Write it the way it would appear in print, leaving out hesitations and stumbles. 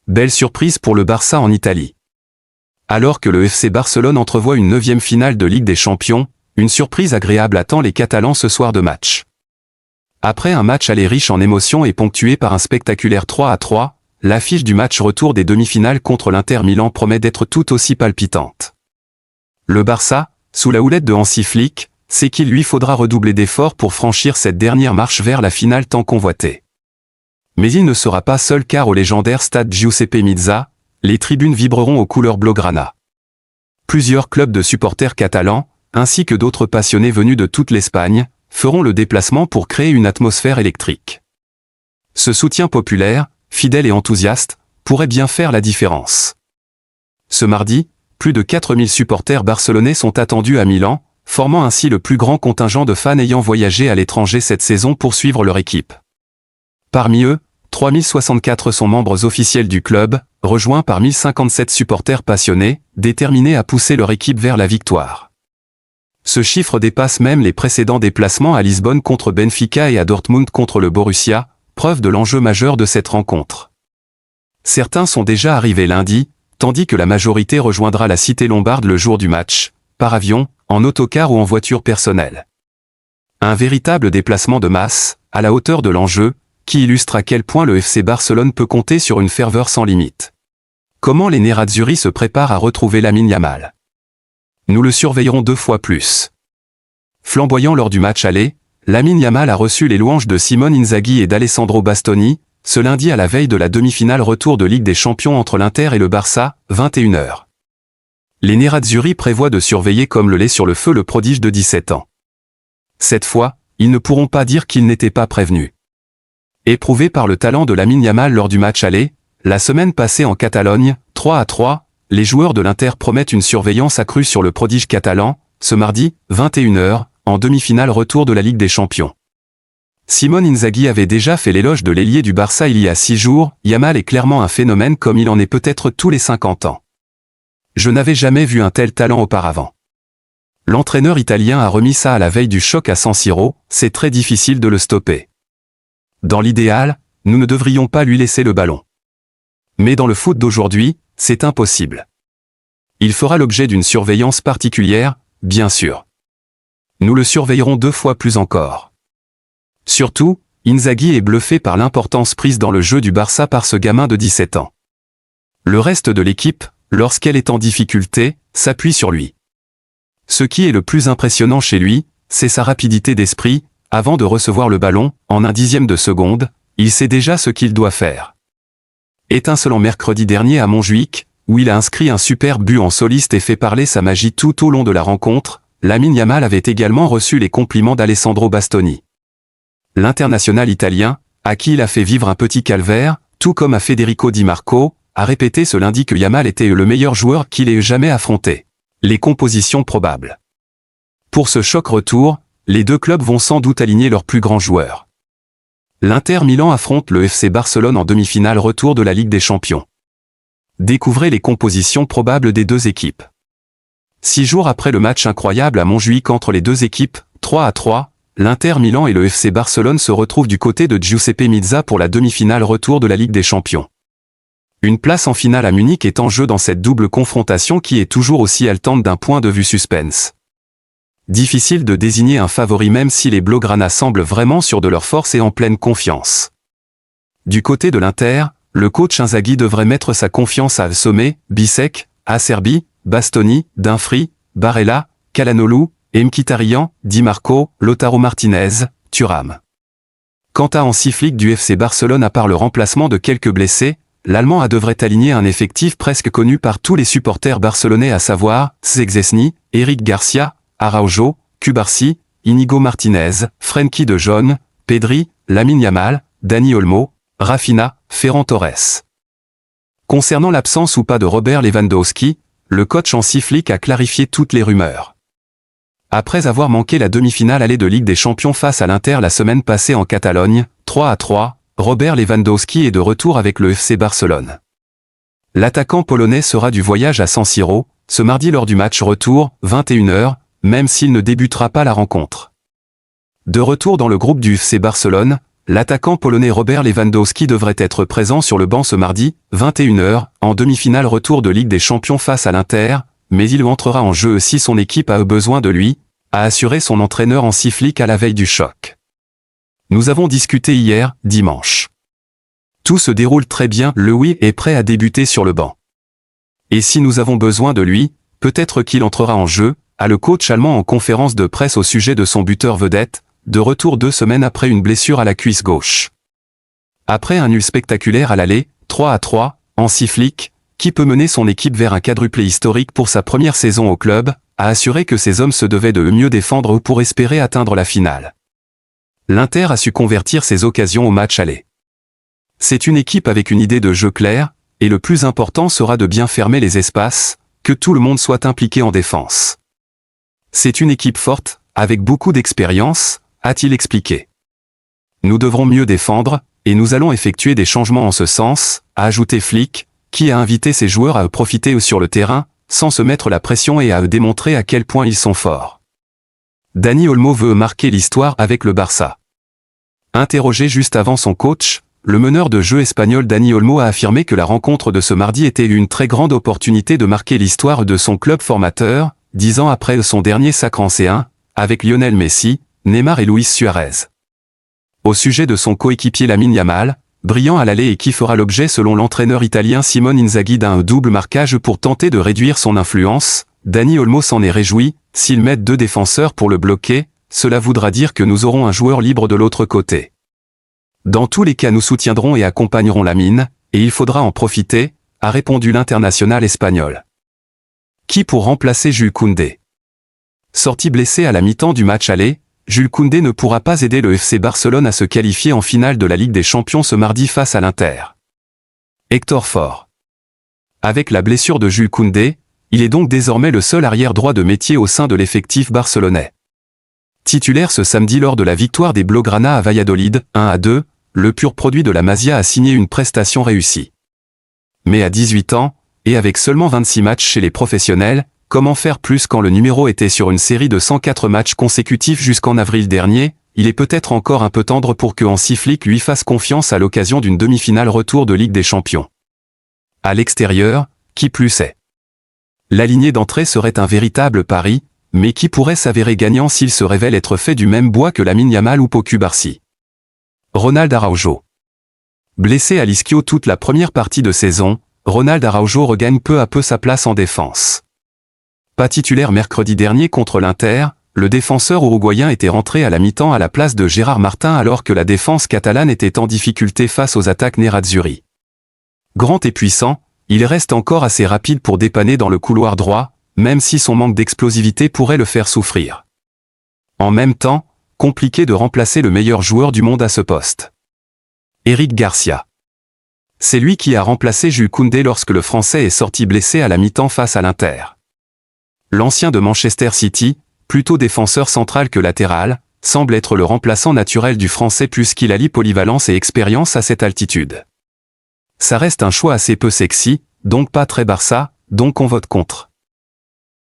belle surprise pour le Barça en Italie. Alors que le FC Barcelone entrevoit une 9e finale de Ligue des Champions, une surprise agréable attend les Catalans ce soir de match. Après un match aller riche en émotions et ponctué par un spectaculaire 3-3, l'affiche du match retour des demi-finales contre l'Inter Milan promet d'être tout aussi palpitante. Le Barça, sous la houlette de Hansi Flick, sait qu'il lui faudra redoubler d'efforts pour franchir cette dernière marche vers la finale tant convoitée. Mais il ne sera pas seul car au légendaire stade Giuseppe Meazza, les tribunes vibreront aux couleurs blaugrana. Plusieurs clubs de supporters catalans, ainsi que d'autres passionnés venus de toute l'Espagne, feront le déplacement pour créer une atmosphère électrique. Ce soutien populaire, fidèle et enthousiaste, pourrait bien faire la différence. Ce mardi, plus de 4000 supporters barcelonais sont attendus à Milan, formant ainsi le plus grand contingent de fans ayant voyagé à l'étranger cette saison pour suivre leur équipe. Parmi eux, 3064 sont membres officiels du club, rejoints par 1057 supporters passionnés, déterminés à pousser leur équipe vers la victoire. Ce chiffre dépasse même les précédents déplacements à Lisbonne contre Benfica et à Dortmund contre le Borussia, preuve de l'enjeu majeur de cette rencontre. Certains sont déjà arrivés lundi, tandis que la majorité rejoindra la cité lombarde le jour du match, par avion, en autocar ou en voiture personnelle. Un véritable déplacement de masse, à la hauteur de l'enjeu, qui illustre à quel point le FC Barcelone peut compter sur une ferveur sans limite. Comment les Nerazzurri se préparent à retrouver Lamine Yamal? Nous le surveillerons 2 fois plus. Flamboyant lors du match aller, Lamine Yamal a reçu les louanges de Simone Inzaghi et d'Alessandro Bastoni, ce lundi à la veille de la demi-finale retour de Ligue des Champions entre l'Inter et le Barça, 21h. Les Nerazzurri prévoient de surveiller comme le lait sur le feu le prodige de 17 ans. Cette fois, ils ne pourront pas dire qu'ils n'étaient pas prévenus. Éprouvés par le talent de Lamine Yamal lors du match aller, la semaine passée en Catalogne, 3-3, les joueurs de l'Inter promettent une surveillance accrue sur le prodige catalan, ce mardi, 21h, en demi-finale retour de la Ligue des Champions. Simone Inzaghi avait déjà fait l'éloge de l'ailier du Barça il y a 6 jours, Yamal est clairement un phénomène comme il en est peut-être tous les 50 ans. Je n'avais jamais vu un tel talent auparavant. L'entraîneur italien a remis ça à la veille du choc à San Siro, c'est très difficile de le stopper. Dans l'idéal, nous ne devrions pas lui laisser le ballon. Mais dans le foot d'aujourd'hui, c'est impossible. Il fera l'objet d'une surveillance particulière, bien sûr. Nous le surveillerons 2 fois plus encore. Surtout, Inzaghi est bluffé par l'importance prise dans le jeu du Barça par ce gamin de 17 ans. Le reste de l'équipe, lorsqu'elle est en difficulté, s'appuie sur lui. Ce qui est le plus impressionnant chez lui, c'est sa rapidité d'esprit. Avant de recevoir le ballon, en un dixième de seconde, il sait déjà ce qu'il doit faire. Étincelant mercredi dernier à Montjuïc, où il a inscrit un superbe but en soliste et fait parler sa magie tout au long de la rencontre, Lamine Yamal avait également reçu les compliments d'Alessandro Bastoni. L'international italien, à qui il a fait vivre un petit calvaire, tout comme à Federico Di Marco, a répété ce lundi que Yamal était le meilleur joueur qu'il ait jamais affronté. Les compositions probables. Pour ce choc retour, les 2 clubs vont sans doute aligner leurs plus grands joueurs. L'Inter Milan affronte le FC Barcelone en demi-finale retour de la Ligue des Champions. Découvrez les compositions probables des 2 équipes. 6 jours après le match incroyable à Montjuïc entre les 2 équipes, 3-3, l'Inter Milan et le FC Barcelone se retrouvent du côté de Giuseppe Meazza pour la demi-finale retour de la Ligue des Champions. Une place en finale à Munich est en jeu dans cette double confrontation qui est toujours aussi haletante d'un point de vue suspense. Difficile de désigner un favori même si les Blaugrana semblent vraiment sûrs de leur force et en pleine confiance. Du côté de l'Inter, le coach Inzaghi devrait mettre sa confiance à Sommet, Bisek, Acerbi, Bastoni, Dinfri, Barella, Calhanoglu, Mkhitaryan, Di Marco, Lautaro Martinez, Thuram. Quant à Hansi Flick du FC Barcelone, à part le remplacement de quelques blessés, l'Allemand devrait aligner un effectif presque connu par tous les supporters barcelonais, à savoir Szczęsny, Eric Garcia, Araujo, Cubarsí, Inigo Martinez, Frenkie de Jong, Pedri, Lamine Yamal, Dani Olmo, Rafinha, Ferran Torres. Concernant l'absence ou pas de Robert Lewandowski, le coach Hansi Flick a clarifié toutes les rumeurs. Après avoir manqué la demi-finale aller de Ligue des Champions face à l'Inter la semaine passée en Catalogne, 3-3, Robert Lewandowski est de retour avec le FC Barcelone. L'attaquant polonais sera du voyage à San Siro, ce mardi lors du match retour, 21h, même s'il ne débutera pas la rencontre. De retour dans le groupe du FC Barcelone, l'attaquant polonais Robert Lewandowski devrait être présent sur le banc ce mardi, 21h, en demi-finale retour de Ligue des Champions face à l'Inter, mais il entrera en jeu si son équipe a besoin de lui, a assuré son entraîneur Hansi Flick à la veille du choc. Nous avons discuté hier, dimanche. Tout se déroule très bien, le oui est prêt à débuter sur le banc. Et si nous avons besoin de lui, peut-être qu'il entrera en jeu, a le coach allemand en conférence de presse au sujet de son buteur vedette, de retour 2 semaines après une blessure à la cuisse gauche. Après un nul spectaculaire à l'aller, 3-3, Hansi Flick, qui peut mener son équipe vers un quadruplé historique pour sa première saison au club, a assuré que ses hommes se devaient de mieux défendre pour espérer atteindre la finale. L'Inter a su convertir ses occasions au match aller. C'est une équipe avec une idée de jeu claire, et le plus important sera de bien fermer les espaces, que tout le monde soit impliqué en défense. C'est une équipe forte, avec beaucoup d'expérience, a-t-il expliqué. Nous devrons mieux défendre, et nous allons effectuer des changements en ce sens, a ajouté Flick, qui a invité ses joueurs à profiter sur le terrain, sans se mettre la pression et à démontrer à quel point ils sont forts. Dani Olmo veut marquer l'histoire avec le Barça. Interrogé juste avant son coach, le meneur de jeu espagnol Dani Olmo a affirmé que la rencontre de ce mardi était une très grande opportunité de marquer l'histoire de son club formateur, 10 ans après son dernier sacre en C1, avec Lionel Messi, Neymar et Luis Suarez. Au sujet de son coéquipier Lamine Yamal, brillant à l'aller et qui fera l'objet selon l'entraîneur italien Simone Inzaghi d'un double marquage pour tenter de réduire son influence, Dani Olmo s'en est réjoui, s'ils mettent 2 défenseurs pour le bloquer, cela voudra dire que nous aurons un joueur libre de l'autre côté. Dans tous les cas nous soutiendrons et accompagnerons Lamine, et il faudra en profiter, a répondu l'international espagnol. Qui pour remplacer Jules Koundé? Sorti blessé à la mi-temps du match aller, Jules Koundé ne pourra pas aider le FC Barcelone à se qualifier en finale de la Ligue des Champions ce mardi face à l'Inter. Hector Fort. Avec la blessure de Jules Koundé, il est donc désormais le seul arrière droit de métier au sein de l'effectif barcelonais. Titulaire ce samedi lors de la victoire des Blaugrana à Valladolid, 1-2, le pur produit de la Masia a signé une prestation réussie. Mais à 18 ans, et avec seulement 26 matchs chez les professionnels, comment faire plus quand le numéro était sur une série de 104 matchs consécutifs jusqu'en avril dernier, il est peut-être encore un peu tendre pour que Hansi Flick lui fasse confiance à l'occasion d'une demi-finale retour de Ligue des Champions. À l'extérieur, qui plus est. L'aligné d'entrée serait un véritable pari, mais qui pourrait s'avérer gagnant s'il se révèle être fait du même bois que Lamine Yamal ou Pau Cubarsí. Ronald Araujo. Blessé à l'ischio toute la première partie de saison, Ronald Araujo regagne peu à peu sa place en défense. Pas titulaire mercredi dernier contre l'Inter, le défenseur uruguayen était rentré à la mi-temps à la place de Gérard Martin alors que la défense catalane était en difficulté face aux attaques nerazzurri. Grand et puissant, il reste encore assez rapide pour dépanner dans le couloir droit, même si son manque d'explosivité pourrait le faire souffrir. En même temps, compliqué de remplacer le meilleur joueur du monde à ce poste. Eric Garcia. C'est lui qui a remplacé Jules Koundé lorsque le Français est sorti blessé à la mi-temps face à l'Inter. L'ancien de Manchester City, plutôt défenseur central que latéral, semble être le remplaçant naturel du Français puisqu'il allie polyvalence et expérience à cette altitude. Ça reste un choix assez peu sexy, donc pas très Barça, donc on vote contre.